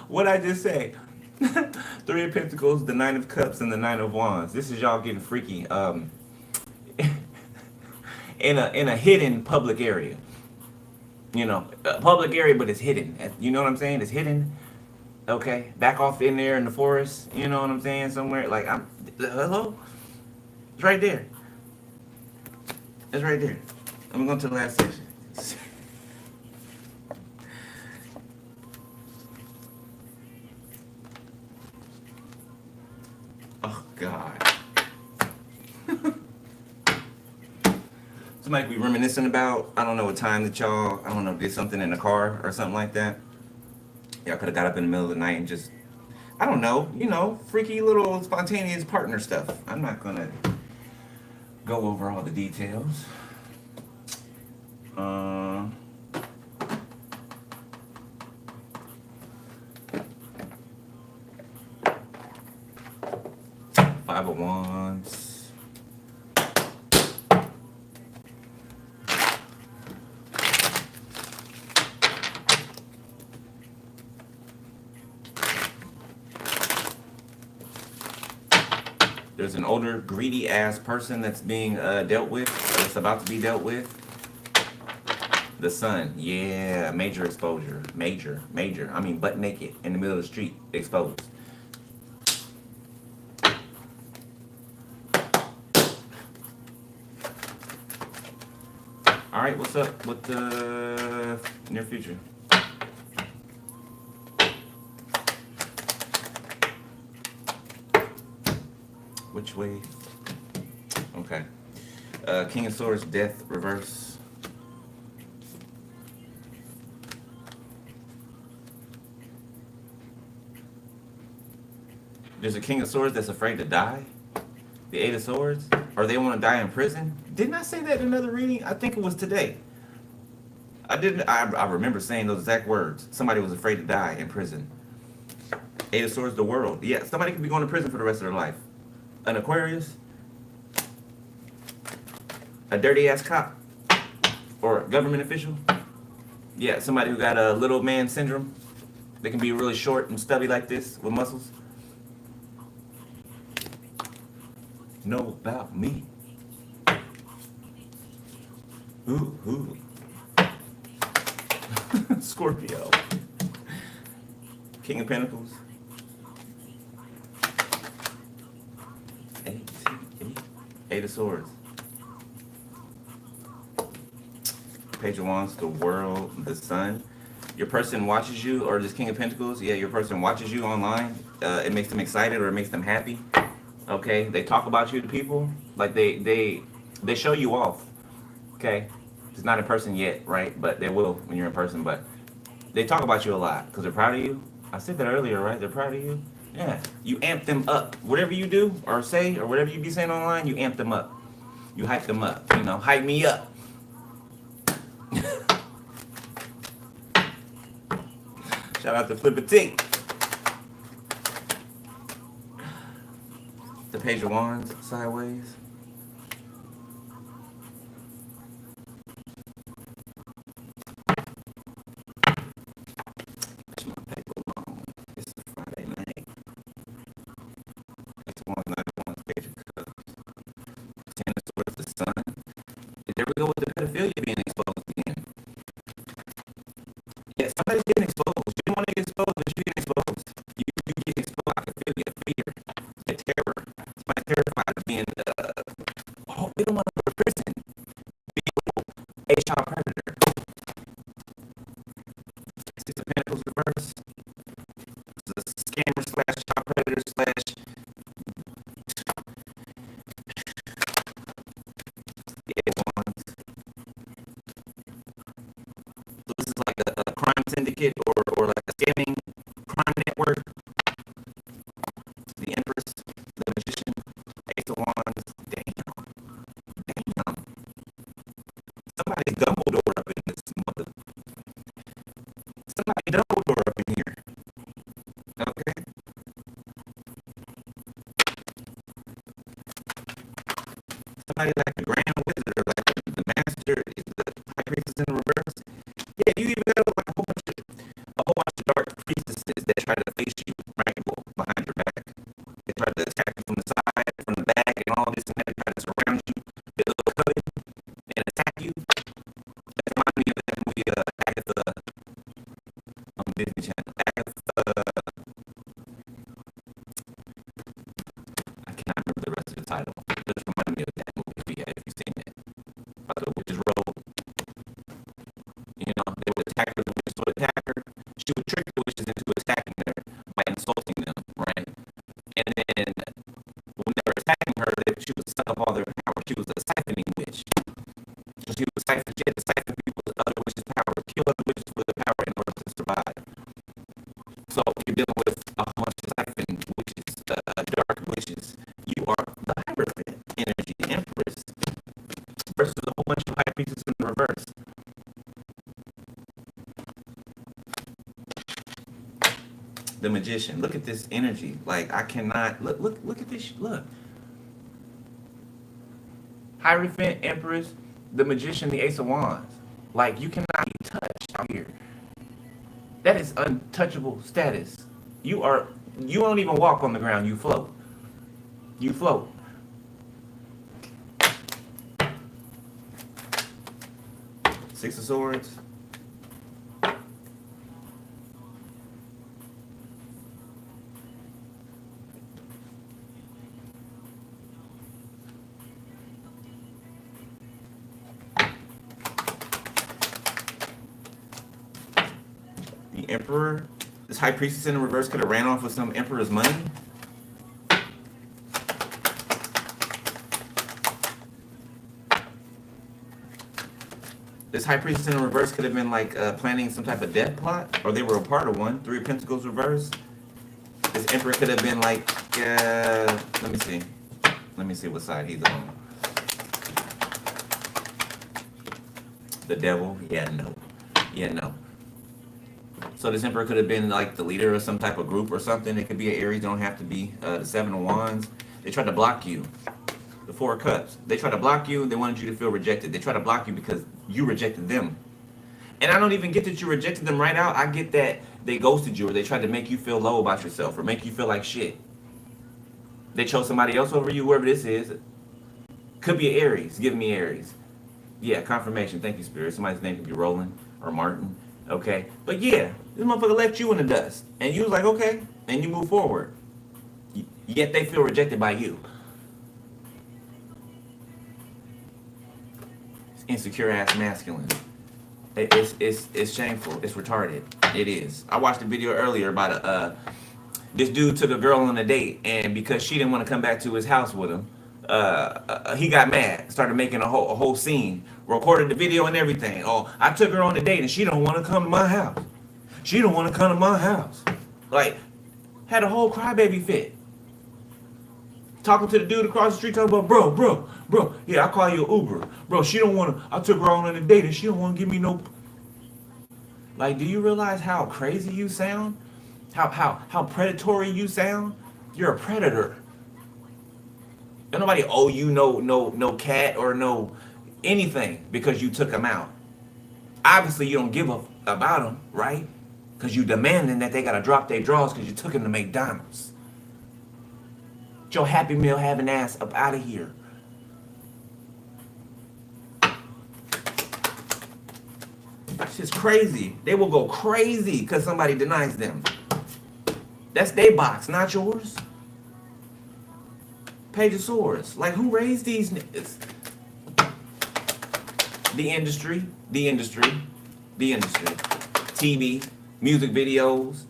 What'd I just say? Three of Pentacles, the Nine of Cups, and the Nine of Wands. This is y'all getting freaky. In a hidden public area. Public area, but it's hidden. You know what I'm saying? It's hidden. Okay, back off in there in the forest. You know what I'm saying? Somewhere like hello. It's right there. It's right there. I'm going to the last section. Oh God. Somebody be reminiscing about, I don't know, a time that y'all, I don't know, did something in the car or something like that. Y'all could have got up in the middle of the night and just, I don't know, freaky little spontaneous partner stuff. I'm not going to go over all the details. 5 of Wands. There's an older, greedy ass person that's being dealt with, that's about to be dealt with. The Sun, yeah, major exposure, major. I mean, butt naked in the middle of the street, exposed. All right, what's up with the near future? Which way? Okay. King of Swords, Death, reverse. There's a King of Swords that's afraid to die. The Eight of Swords. Or they want to die in prison. Didn't I say that in another reading? I think it was today. I didn't. I remember saying those exact words. Somebody was afraid to die in prison. Eight of Swords, the world. Yeah, somebody could be going to prison for the rest of their life. An Aquarius. A dirty ass cop. Or a government official. Yeah, somebody who got a little man syndrome. They can be really short and stubby like this with muscles. Know about me. Ooh. Scorpio. King of Pentacles. Eight of Swords. Page of Wands, the world, the sun. Your person watches you, or this King of Pentacles, yeah, your person watches you online. It makes them excited or it makes them happy. Okay, they talk about you to people. Like they show you off. Okay, it's not in person yet, right? But they will when you're in person. But they talk about you a lot because they're proud of you. I said that earlier, right? They're proud of you. Yeah, you amp them up. Whatever you do or say or whatever you be saying online, you amp them up. You hype them up. Hype me up. Shout out to Flipper-Tink. The Page of Wands, sideways. Push my paper along. It's a Friday night. It's one Page of Cups. Ten of Swords, the Sun. There we go with the pedophilia being exposed again. Yeah, somebody's getting exposed. You don't want to get exposed, but you get exposed. You get exposed. I can feel your fear, your terror. Somebody's terrified of being somebody like the grand wizard or like the master, is the high priestess in the reverse. Yeah, you even got like a whole bunch of dark priestesses that try to face you, right, behind your back. They try to attack you from the side, from the back, and all this and that. They try to surround you, they'll come in and attack you. That reminds me of that movie, Agatha, on Disney Channel. Agatha, I cannot remember the rest of the title. Just remind me of that movie if you've seen it. About the witch's robe. You know, they would attack her, the witches would attack her. She would trick the witches into attacking her by insulting them, right? And then when they were attacking her, she would suck up all their power. She was a siphoning witch. So she had to siphon people's other witches' power, kill other witches for their power in order to survive. So if you're dealing with a whole bunch of siphon witches, dark witches, you are the Hierophant energy, the Empress, versus a whole bunch of high priestesses in the reverse. The Magician. Look at this energy. Like, I cannot look at this. Look. Hierophant, Empress, the Magician, the Ace of Wands. Like, you cannot be touched out here. That is untouchable status. You don't even walk on the ground, you float. You float. Six of Swords. The Emperor. This High Priestess in the reverse could have ran off with some Emperor's money. This High Priestess in the reverse could have been like planning some type of death plot, or they were a part of one. Three of Pentacles reverse. This Emperor could have been like, let me see. Let me see what side he's on. The Devil? Yeah, no. Yeah, no. So this Emperor could have been like the leader of some type of group or something. It could be an Aries, don't have to be. The Seven of Wands. They tried to block you. The Four of Cups. They tried to block you. They wanted you to feel rejected. They tried to block you because you rejected them. And I don't even get that you rejected them right out. I get that they ghosted you, or they tried to make you feel low about yourself, or make you feel like shit. They chose somebody else over you, whoever this is. Could be an Aries. Give me Aries. Yeah, confirmation. Thank you, Spirit. Somebody's name could be Roland or Martin. Okay? But yeah, this motherfucker left you in the dust. And you was like, okay. And you move forward. Yet they feel rejected by you. It's insecure ass masculine. It's shameful. It's retarded. It is. I watched a video earlier about this dude took a girl on a date, and because she didn't want to come back to his house with him, he got mad, started making a whole scene, recorded the video and everything. Oh, I took her on a date and she don't want to come to my house. She don't want to come to my house. Like, had a whole crybaby fit. Talking to the dude across the street, talking about, bro, yeah, I'll call you an Uber. Bro, she don't want to, I took her on a date and she don't want to give me no. Like, do you realize how crazy you sound? How predatory you sound? You're a predator. Don't nobody owe you no cat or no anything because you took them out. Obviously, you don't give a about them, right? Because you demanding that they got to drop their drawers because you took them to McDonald's. Get your Happy Meal having ass up out of here. That's just crazy. They will go crazy because somebody denies them. That's their box, not yours. Page of Swords. Like, who raised these niggas? The industry. TV, music videos.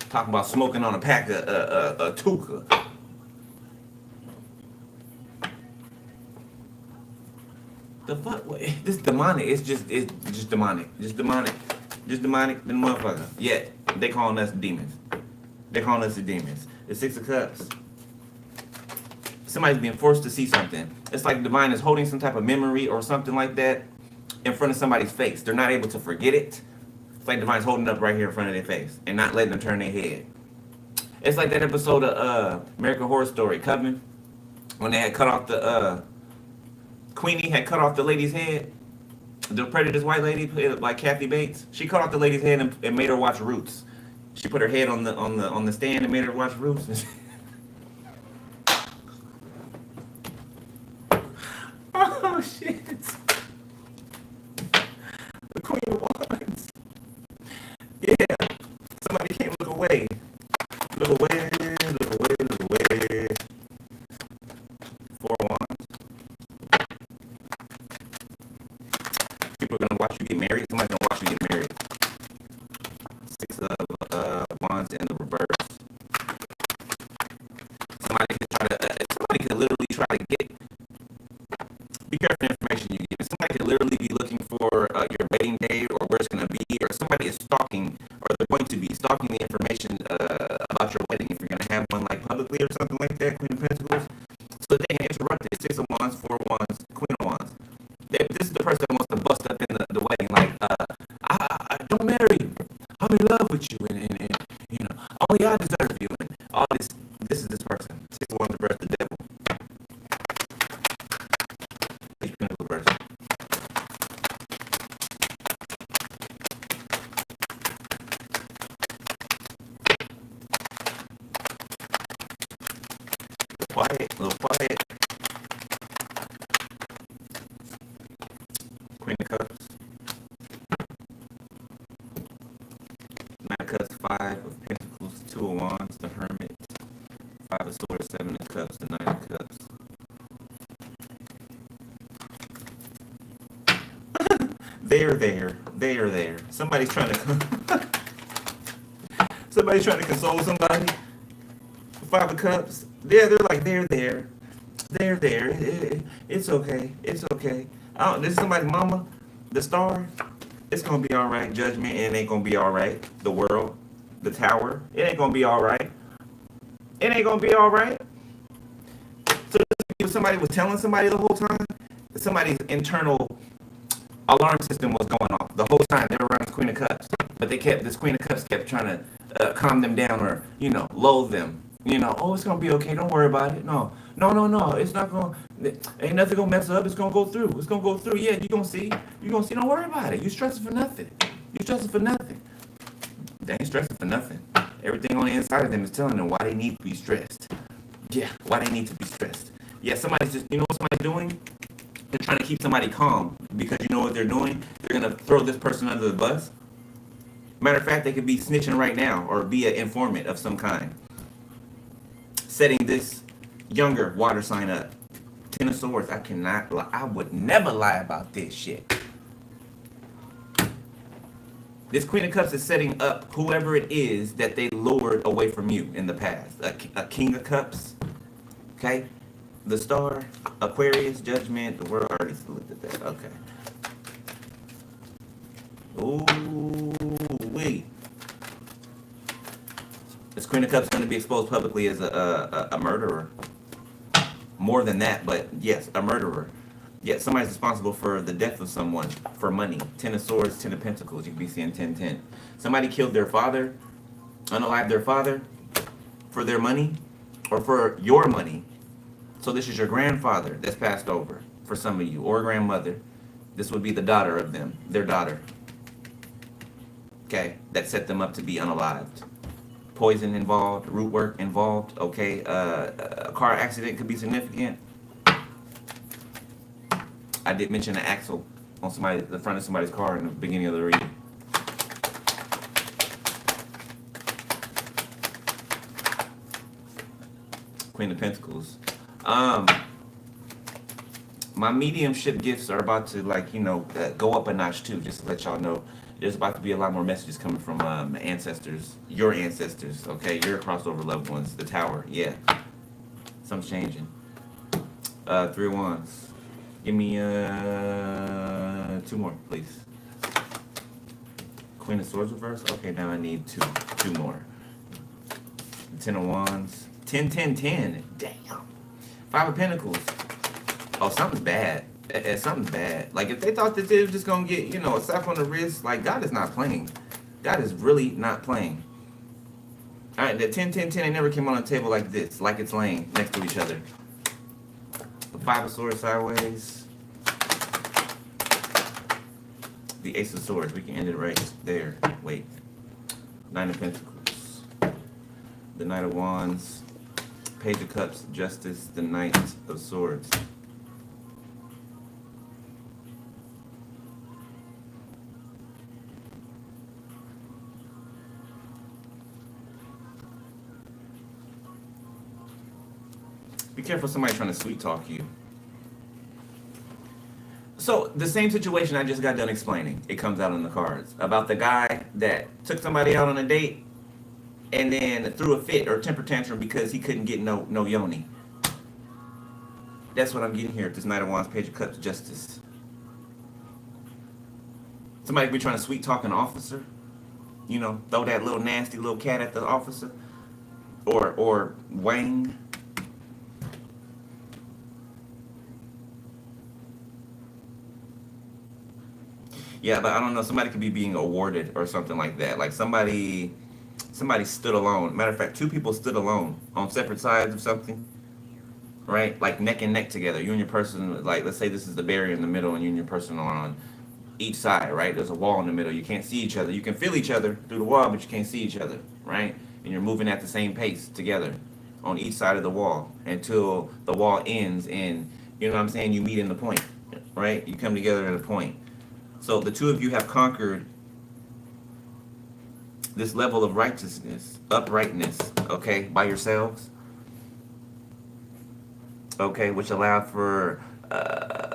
Talking about smoking on a pack of Tuka. The fuck? This demonic. It's just demonic. Just demonic than motherfucker. Yet they calling us demons. They're calling us the demons. The Six of Cups. Somebody's being forced to see something. It's like divine is holding some type of memory or something like that in front of somebody's face. They're not able to forget it. It's like divine's holding it up right here in front of their face and not letting them turn their head. It's like that episode of American Horror Story, Coven, when they had cut off the Queenie had cut off the lady's head. The Predator's white lady, played by Kathy Bates. She cut off the lady's head and made her watch Roots. She put her head on the stand and made her watch Roots. Oh shit! The Queen of Wands. Yeah. Somebody can't look away. Look away. Look away. Look away. 4 of Wands. People are gonna watch you get married. Somebody's gonna watch you get married. 6 of Wands in the reverse. Somebody could literally try to get. Be careful the information you give. Somebody could literally be looking for your wedding day or where it's gonna be, or somebody is stalking, or they're going to be stalking the information about your wedding if you're gonna have one like publicly or something like that. Queen of Pentacles. So they can interrupt it. 6 of Wands, 4 of Wands, Queen of Wands. This is the person that wants to bust up in the wedding, like, I don't marry you. I'm in love with you, and you know, only I deserve you, and all this. This is this person. 6 of Wands reverse the devil. Reverse. Quiet, a little quiet. Queen of Cups. 9 of Cups, 5 of Pentacles, 2 of Wands, the Hermit, 5 of Swords, 7 of Cups, the 9 of Cups. They are there. Somebody's trying to console somebody. 5 of Cups. Yeah, they're like they're there. They're there. It's okay. It's okay. This is somebody's mama. The Star. It's gonna be all right. Judgment. It ain't gonna be all right. The World. The Tower. It ain't gonna be all right. It ain't gonna be all right. So if somebody was telling somebody the whole time, somebody's internal alarm system was going off the whole time they were around the Queen of Cups, but this Queen of Cups kept trying to calm them down, or lull them. Oh, it's gonna be okay. Don't worry about it. No. It's not gonna. Ain't nothing gonna mess up. It's gonna go through. It's gonna go through. Yeah, you gonna see. You gonna see. Don't worry about it. You stressing for nothing. You stressing for nothing. They ain't stressing for nothing. Everything on the inside of them is telling them why they need to be stressed. Yeah, why they need to be stressed. Yeah, somebody's just. You know what somebody's doing? They're trying to keep somebody calm, because you know what they're doing? They're going to throw this person under the bus. Matter of fact, they could be snitching right now or be an informant of some kind. Setting this younger water sign up. 10 of Swords. I would never lie about this shit. This Queen of Cups is setting up whoever it is that they lured away from you in the past. A King of Cups. Okay? The Star, Aquarius, Judgment, the World. I already looked at that. Okay. Ooh, wait. This Queen of Cups is going to be exposed publicly as a murderer. More than that, but yes, a murderer. Yes, somebody's responsible for the death of someone for money. 10 of Swords, 10 of Pentacles. You can be seeing 10-10. Somebody killed their father, unalived their father for their money or for your money. So this is your grandfather that's passed over for some of you, or grandmother. This would be the daughter of them, their daughter. Okay, that set them up to be unalived. Poison involved, root work involved. Okay, a car accident could be significant. I did mention an axle on the front of somebody's car in the beginning of the reading. Queen of Pentacles. My mediumship gifts are about to go up a notch too, just to let y'all know. There's about to be a lot more messages coming from ancestors, your ancestors, okay? Your crossover loved ones, the Tower, yeah. Something's changing. 3 of Wands. Give me 2 more, please. Queen of Swords reverse? Okay, now I need 2 more. 10 of Wands. 10. Damn. 5 of Pentacles. Oh, something's bad. Something's bad. Like, if they thought that they were just going to get, a slap on the wrist, like, God is not playing. God is really not playing. All right, the 10, 10, 10, they never came on a table like this, like it's laying next to each other. The Five of Swords sideways. The Ace of Swords. We can end it right there. Wait. Nine of Pentacles. The Knight of Wands. Page of Cups. Justice. The Knight of Swords. Be careful somebody trying to sweet talk you. So the same situation I just got done explaining, it comes out in the cards. About the guy that took somebody out on a date and then threw a fit or temper tantrum because he couldn't get no yoni. That's what I'm getting here at this Knight of Wands, Page of Cups, Justice. Somebody be trying to sweet talk an officer. You know, throw that little nasty little cat at the officer. Or Wang. Yeah, but I don't know. Somebody could be being awarded or something like that. Like somebody stood alone. Matter of fact, two people stood alone on separate sides of something, right? Like neck and neck together. You and your person, like let's say this is the barrier in the middle, and you and your person are on each side, right? There's a wall in the middle. You can't see each other. You can feel each other through the wall, but you can't see each other, right? And you're moving at the same pace together on each side of the wall until the wall ends, and you know what I'm saying. You meet in the point, right? You come together at a point. So the two of you have conquered this level of righteousness, uprightness, okay, by yourselves, okay, which allowed for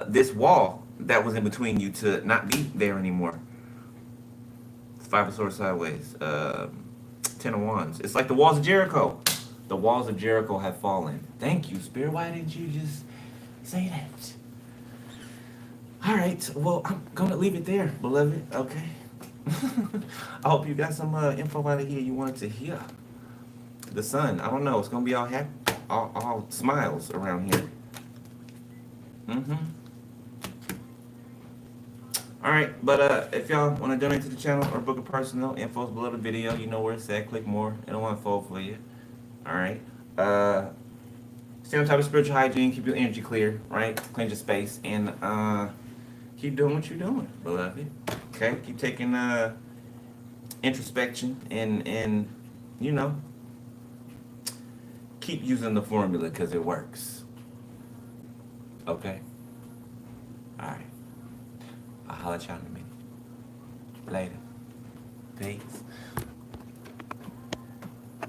this wall that was in between you to not be there anymore. Five of Swords sideways, Ten of Wands. It's like the walls of Jericho. The walls of Jericho have fallen. Thank you, Spirit. Why didn't you just say that? All right, well, I'm going to leave it there, beloved, okay? I hope you got some info out of here you wanted to hear. The sun, I don't know, it's going to be all happy, all smiles around here. All right, but if y'all want to donate to the channel or book a personal, info's below the video. You know where it's at. Click more. It'll unfold for you. All right. Stay on top of spiritual hygiene. Keep your energy clear, right? Cleanse your space. And keep doing what you're doing, beloved. Okay? Keep taking introspection and, you know, keep using the formula because it works. Okay? All right. I'll holler at y'all in a minute. Later. Peace.